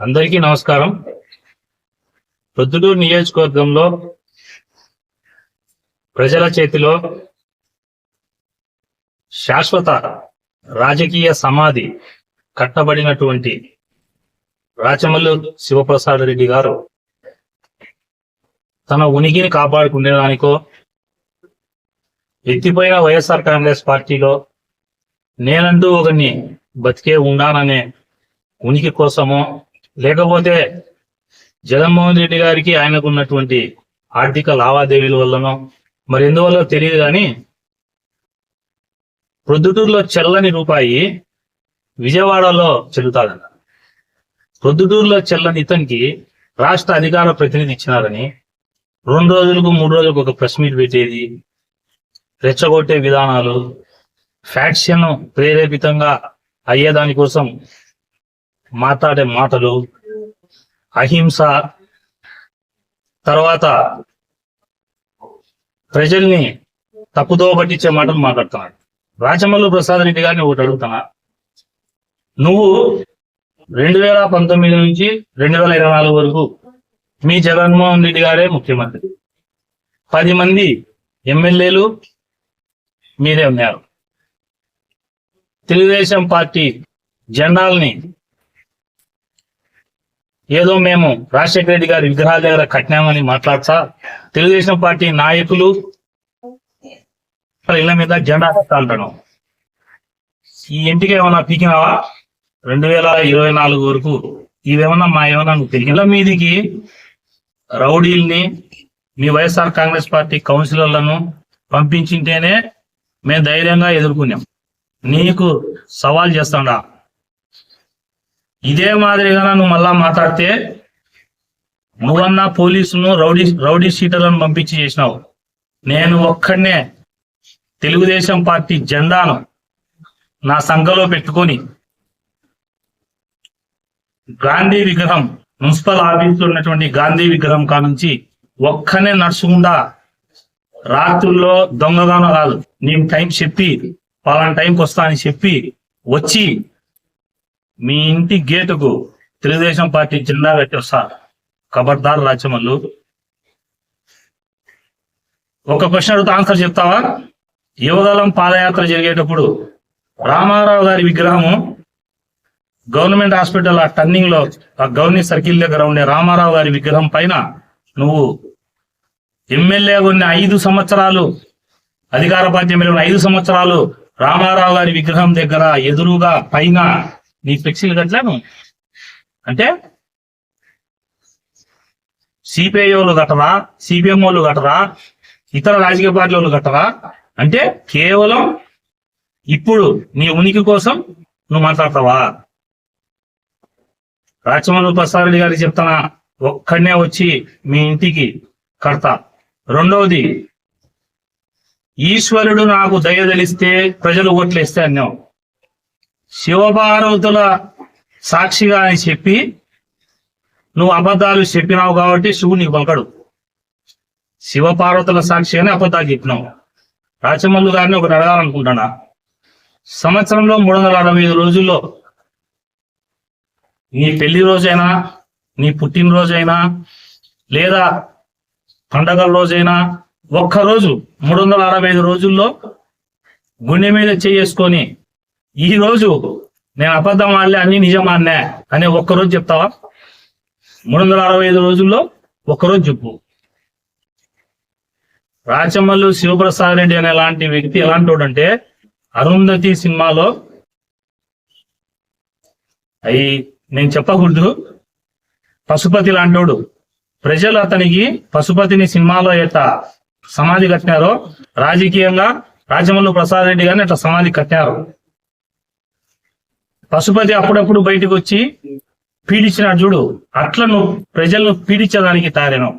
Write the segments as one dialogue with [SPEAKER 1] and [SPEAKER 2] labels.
[SPEAKER 1] అందరికీ నమస్కారం. ప్రొద్దుటూరు నియోజకవర్గంలో ప్రజల చేతిలో శాశ్వత రాజకీయ సమాధి కట్టబడినటువంటి రాచమల్లు శివప్రసాద్ రెడ్డి గారు తన ఉనికిని కాపాడుకునేదానికో, ఎత్తిపోయిన వైఎస్ఆర్ కాంగ్రెస్ పార్టీలో నేనంటూ ఒకరిని బతికే ఉండాలనే ఉనికి కోసమో, లేకపోతే జగన్మోహన్ రెడ్డి గారికి ఆయనకు ఉన్నటువంటి ఆర్థిక లావాదేవీల వల్లనో మరి ఎందువల్ల తెలియదు కానీ ప్రొద్దుటూరులో చెల్లని రూపాయి విజయవాడలో చెల్లుతాదన్న. ప్రొద్దుటూరులో చెల్లని ఇతనికి రాష్ట్ర అధికార ప్రతినిధి ఇచ్చినారని 2 రోజులకు 3 రోజులకు ఒక ప్రెస్ మీట్ పెట్టేది, రెచ్చగొట్టే విధానాలు, ఫ్యాక్షన్ ప్రేరేపితంగా అయ్యేదాని కోసం మాట్లాడే మాటలు, అహింస, తర్వాత ప్రజల్ని తప్పుదో పట్టించే మాటలు మాట్లాడుతున్నాడు. రాచమల్లు ప్రసాద్ రెడ్డి గారిని ఒకటి అడుగుతున్నా, నువ్వు 2019 నుంచి 2024 వరకు మీ జగన్మోహన్ రెడ్డి గారే ముఖ్యమంత్రి, 10 మంది ఎమ్మెల్యేలు మీరే ఉన్నారు. తెలుగుదేశం పార్టీ జెండాల్ని ఏదో మేము రాజశేఖర రెడ్డి గారి విగ్రహాల దగ్గర కట్టినామని మాట్లాడతా, తెలుగుదేశం పార్టీ నాయకులు ఇళ్ల మీద జెండా కట్టా అంటాను. ఈ ఇంటికి ఏమన్నా పీకినావా? 2024 వరకు ఇవేమన్నా ఏమన్నా ఇళ్ల మీదికి రౌడీల్ని, మీ వైఎస్ఆర్ కాంగ్రెస్ పార్టీ కౌన్సిలర్లను పంపించింటేనే మేము ధైర్యంగా ఎదుర్కొన్నాం. నీకు సవాల్ చేస్తాడా? ఇదే మాదిరిగా నువ్వు మళ్ళా మాట్లాడితే నువ్వన్నా పోలీసులను రౌడీ షీటర్లను పంపించి చేసినావు. నేను ఒక్కడనే తెలుగుదేశం పార్టీ జెండాను నా సంఘలో పెట్టుకొని గాంధీ విగ్రహం, మున్సిపల్ ఆఫీసులో ఉన్నటువంటి గాంధీ విగ్రహం కానుంచి ఒక్కనే నడుచుకుండా రాత్రుల్లో దొంగగానో కాదు, నేను టైం చెప్పి పలానా టైంకి వస్తా అని చెప్పి వచ్చి మీ ఇంటి గేటుకు తెలుగుదేశం పార్టీ జెండా పెట్టి వస్తా. ఖబర్దార్ రాచమల్లు. ఒక క్వశ్చన్ అడుగుతా, ఆన్సర్ చెప్తావా? యువగలం పాదయాత్ర జరిగేటప్పుడు రామారావు గారి విగ్రహము గవర్నమెంట్ హాస్పిటల్ ఆ టర్నింగ్ లో, ఆ గవర్నమెంట్ సర్కిల్ దగ్గర ఉండే రామారావు గారి విగ్రహం పైన నువ్వు ఎమ్మెల్యే ఉన్న 5 సంవత్సరాలు, అధికార పార్టీ ఎమ్మెల్యే ఉన్న 5 సంవత్సరాలు రామారావు గారి విగ్రహం దగ్గర ఎదురుగా పైన నీ ఫ్లెక్సీలు కట్టలేను అంటే సిపిఐ వాళ్ళు కట్టరా, సిపిఎం వాళ్ళు కట్టరా, ఇతర రాజకీయ పార్టీ వాళ్ళు కట్టరా? అంటే కేవలం ఇప్పుడు నీ ఉనికి కోసం నువ్వు మాట్లాడతావా? రాచమల్లు ప్రసాద్ రెడ్డి గారికి చెప్తానా, ఒక్కడనే వచ్చి మీ ఇంటికి కడతా. రెండవది, ఈశ్వరుడు నాకు దయ తెలిస్తే ప్రజలు ఓట్లేస్తే అన్నావు. శివపార్వతుల సాక్షిగా అని చెప్పి నువ్వు అబద్ధాలు చెప్పినావు కాబట్టి శివుడు నీకు పలకడు. శివపార్వతుల సాక్షిగానే అబద్ధాలు చెప్పినావు. రాచమల్లు గారిని ఒకటి అడగాలనుకుంటున్నా, సంవత్సరంలో 365 రోజుల్లో నీ పెళ్లి రోజైనా, నీ పుట్టినరోజైనా, లేదా పండగల రోజైనా ఒక్కరోజు 365 రోజుల్లో గుండె మీద చేసుకొని ఈ రోజు నేను అబద్ధం ఆడలే, అన్ని నిజం ఆడినా అనే ఒక్కరోజు చెప్తావా? 365 రోజుల్లో ఒక్కరోజు చెప్పు. రాచమల్లు శివప్రసాద్ రెడ్డి అనే లాంటి వ్యక్తి ఎలాంటి వాడు అంటే, అరుంధతి సినిమాలో అయి నేను చెప్పకూడదు, పశుపతి లాంటోడు. ప్రజలు అతనికి పశుపతిని సినిమాలో ఎట్లా సమాధి కట్టినారో, రాజకీయంగా రాచమల్లు ప్రసాద్ రెడ్డి గారిని అట్లా సమాధి కట్టినారు. పశుపతి అప్పుడప్పుడు బయటకు వచ్చి పీడించినాడు చూడు, అట్లా నువ్వు ప్రజలను పీడించడానికి తయారైనావు.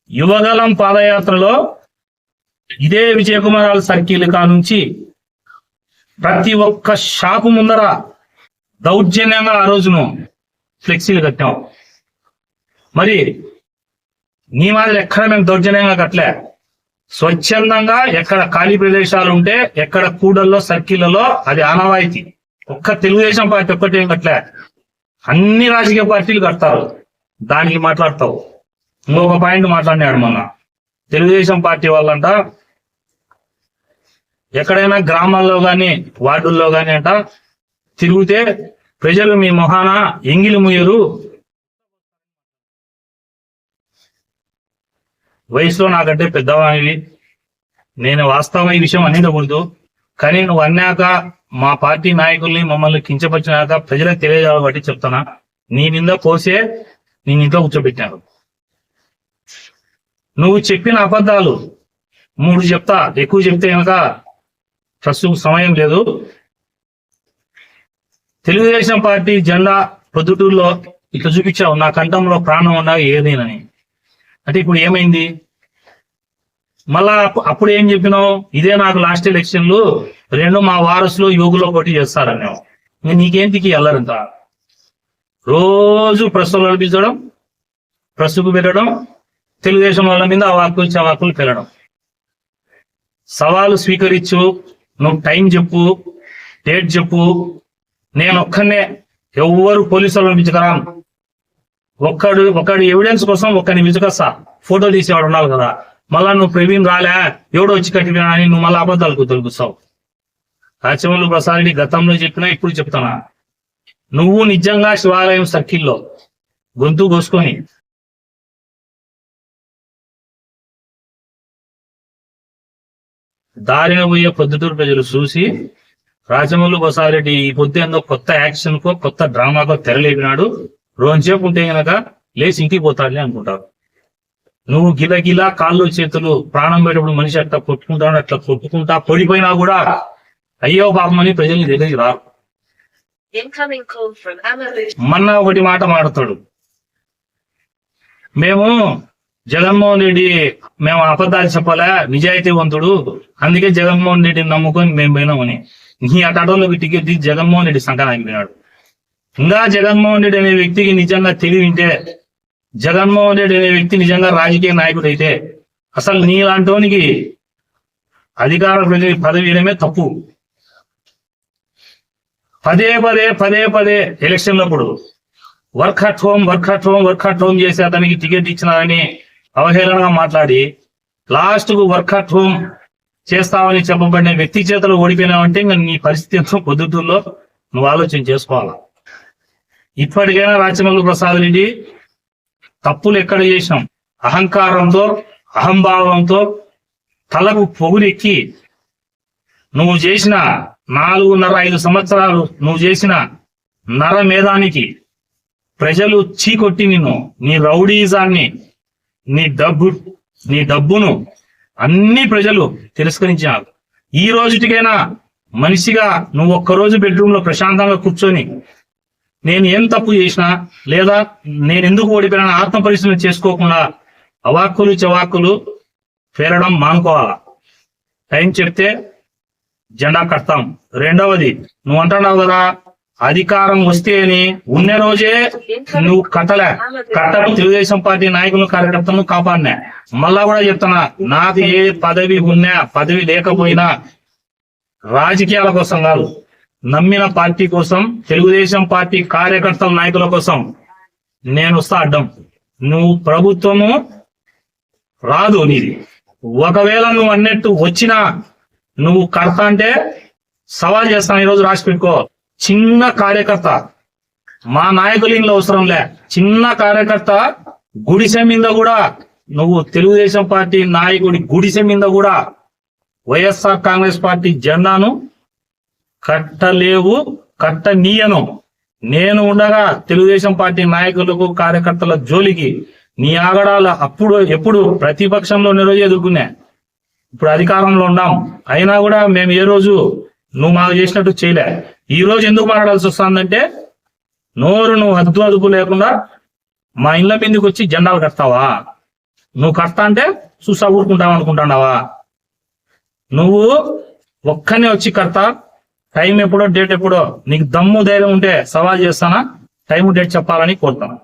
[SPEAKER 1] యువగలం పాదయాత్రలో ఇదే విజయకుమార్ సర్కిల్ కానుంచి ప్రతి ఒక్క షాపు ముందర దౌర్జన్యంగా ఆ రోజును ఫ్లెక్సీలు కట్టావు. మరి నీ మాదిరి ఎక్కడ మేము దౌర్జన్యంగా కట్టలే. స్వచ్ఛందంగా ఎక్కడ ఖాళీ ప్రదేశాలు ఉంటే, ఎక్కడ కూడల్లో సర్కిళ్లలో అది ఆనవాయితీ. ఒక్క తెలుగుదేశం పార్టీ ఒక్కటే కట్టలే. అన్ని రాజకీయ పార్టీలు కడతారు, దానికి మాట్లాడతావు. ఇంకొక పాయింట్ మాట్లాడినాడు మొన్న, తెలుగుదేశం పార్టీ వాళ్ళంట ఎక్కడైనా గ్రామాల్లో గాని వార్డుల్లో గాని అంట తిరిగితే ప్రజలు మీ మొహాన ఎంగిలి ముయ్యరు. వయసులో నాకంటే పెద్దవాడివి, నేను వాస్తవం ఈ విషయం అనేకూడదు, కానీ నువ్వు అన్నాక మా పార్టీ నాయకుల్ని మమ్మల్ని కించపరిచినాక ప్రజలకు తెలియజేయాలి బట్టి చెప్తానా, నీ నింద పోసే నేను ఇంట్లో కూర్చోబెట్టాను. నువ్వు చెప్పిన అబద్ధాలు 3 చెప్తా, ఎక్కువ చెప్తే కనుక ప్రస్తుతం సమయం లేదు. తెలుగుదేశం పార్టీ జెండా పొద్దుటూరులో ఇట్లా చూపించావు, నా కంఠంలో ప్రాణం ఉన్నా ఏదేనని. అంటే ఇప్పుడు ఏమైంది? మళ్ళా అప్పుడు ఏం చెప్పినావు? ఇదే నాకు లాస్ట్ ఎలక్షన్లు 2 మా వారసులు యోగులో పోటీ చేస్తారన్నావు. నీకేంటికి వెళ్ళరంత రోజు ప్రశ్నలు నడిపించడం, ప్రశ్నకు పెట్టడం, తెలుగుదేశం వాళ్ళ మీద అవాక్కులు చవాకులు పెరగడం. సవాలు స్వీకరించు, నువ్వు టైం చెప్పు, డేట్ చెప్పు. నేను ఒక్కనే, ఎవ్వరు పోలీసులు పంపించకరాను. ఒక్కడు ఎవిడెన్స్ కోసం ఒక్కడిని విసుకొస్తా, ఫోటో తీసేవాడు ఉండాలి కదా. మళ్ళా నువ్వు ప్రవీణ్ రాలే, ఎవడో వచ్చి కట్టినా అని నువ్వు మళ్ళీ అబద్ధాలకు తొలుగుస్తావు. రాచమల్లు ప్రసాద్ రెడ్డి గతంలో చెప్పినా ఇప్పుడు చెప్తానా, నువ్వు నిజంగా శివాలయం సర్కిల్లో గొంతు కోసుకొని దారిన పోయే పొద్దుటూరు ప్రజలు చూసి రాచమల్లు ప్రసాద్ రెడ్డి ఈ పొద్దు కొత్త యాక్షన్ కో కొత్త డ్రామాకో తెరలేపినాడు, రోజుసేపు ఉంటే గనక లేచి ఇంటికి పోతాడులే అనుకుంటారు. నువ్వు గిలగిలా కాళ్ళు చేతులు ప్రాణం పెట్టేప్పుడు మనిషి అట్లా కొట్టుకుంటాడు, అట్లా కొట్టుకుంటా పడిపోయినా కూడా అయ్యో పాపం అని ప్రజల్ని దగ్గరికి రారు. మొన్న ఒకటి మాట మాడతాడు, మేము అబద్ధాలు చెప్పాలా, నిజాయితీవంతుడు, అందుకే జగన్మోహన్ రెడ్డిని నమ్ముకొని మేము పోయినామని. నీ అటోలోకి టికెట్ తీసి జగన్మోహన్ రెడ్డి సంఘానికి పోయినాడు. ఇంకా జగన్మోహన్ రెడ్డి అనే వ్యక్తికి నిజంగా తెలివి ఉంటే, జగన్మోహన్ రెడ్డి అనే వ్యక్తి నిజంగా రాజకీయ నాయకుడు అయితే అసలు నీలాంటోనికి అధికార ప్రతినిధి పదవి ఇవ్వడమే తప్పు. పదే పదే ఎలక్షన్లప్పుడు వర్క్ అట్ హోమ్ చేసి అతనికి టికెట్ ఇచ్చినారని అవహేళనగా మాట్లాడి లాస్ట్ కు వర్క్ అట్ హోమ్ చేస్తామని చెప్పబడిన వ్యక్తి చేతలు ఓడిపోయినావంటే ఇంకా నీ పరిస్థితి ఎంతో పొద్దుటూరులో నువ్వు ఆలోచన చేసుకోవాలా. ఇప్పటికైనా రాచమల్లు ప్రసాద్ రెడ్డి తప్పులు ఎక్కడ చేసినాం, అహంకారంతో అహంభావంతో తలకు పొగురెక్కి నువ్వు చేసిన 4.5 సంవత్సరాలు నువ్వు చేసిన నరమేధానికి ప్రజలు చీకొట్టి నిన్ను, నీ రౌడీజాన్ని, నీ డబ్బును అన్ని ప్రజలు తిరస్కరించినారు. ఈ రోజుటికైనా మనిషిగా నువ్వు ఒక్కరోజు బెడ్రూమ్ లో ప్రశాంతంగా కూర్చొని నేను ఏం తప్పు చేసినా లేదా నేను ఎందుకు ఓడిపోయినా ఆత్మ పరిశీలన చేసుకోకుండా అవాక్కులు చవాక్కులు పేరడం మానుకోవాలా. టైం చెప్తే జెండా కడతాం. రెండవది, నువ్వు అంటున్నావు కదా అధికారం వస్తే అని, ఉన్న రోజే నువ్వు కట్టడం తెలుగుదేశం పార్టీ నాయకులు కార్యకర్తలను కాపాడినా. మళ్ళా కూడా చెప్తున్నా, నాకు ఏ పదవి ఉన్నా పదవి లేకపోయినా రాజకీయాల కోసం కాదు, నమ్మిన పార్టీ కోసం, తెలుగుదేశం పార్టీ కార్యకర్తల నాయకుల కోసం నేను వస్తా అడ్డం. నువ్వు ప్రభుత్వము రాదు నీది. ఒకవేళ నువ్వు అన్నట్టు వచ్చినా నువ్వు కడతా అంటే సవాల్ చేస్తాను. ఈరోజు రాసి పెట్టుకో, చిన్న కార్యకర్త, మా నాయకులు ఇంట్లో అవసరంలే, చిన్న కార్యకర్త గుడిసె మీద కూడా నువ్వు తెలుగుదేశం పార్టీ నాయకుడి గుడిసె మీద కూడా వైఎస్ఆర్ కాంగ్రెస్ పార్టీ జెండాను కట్టలేవు, కట్టనీయను. నేను ఉండగా తెలుగుదేశం పార్టీ నాయకులకు కార్యకర్తల జోలికి నీ ఆగడాల ఎప్పుడు ప్రతిపక్షంలో రోజు ఎదుర్కొన్నా. ఇప్పుడు అధికారంలో ఉన్నాం, అయినా కూడా మేము ఏ రోజు నువ్వు మాకు చేసినట్టు చేయలే. ఈ రోజు ఎందుకు మాట్లాడాల్సి వస్తుందంటే, నువ్వు అదుపు లేకుండా మా ఇళ్ళ మీదకి వచ్చి జెండాలు కడతావా? నువ్వు కడతా అంటే చూసా ఊరుకుంటావు అనుకుంటున్నావా? నువ్వు ఒక్కనే వచ్చి కడతా, టైం ఎప్పుడో డేట్ ఎప్పుడో, నీకు దమ్ము ధైర్యం ఉంటే సవాల్ చేస్తానా, టైం డేట్ చెప్పాలని కోరుతాను.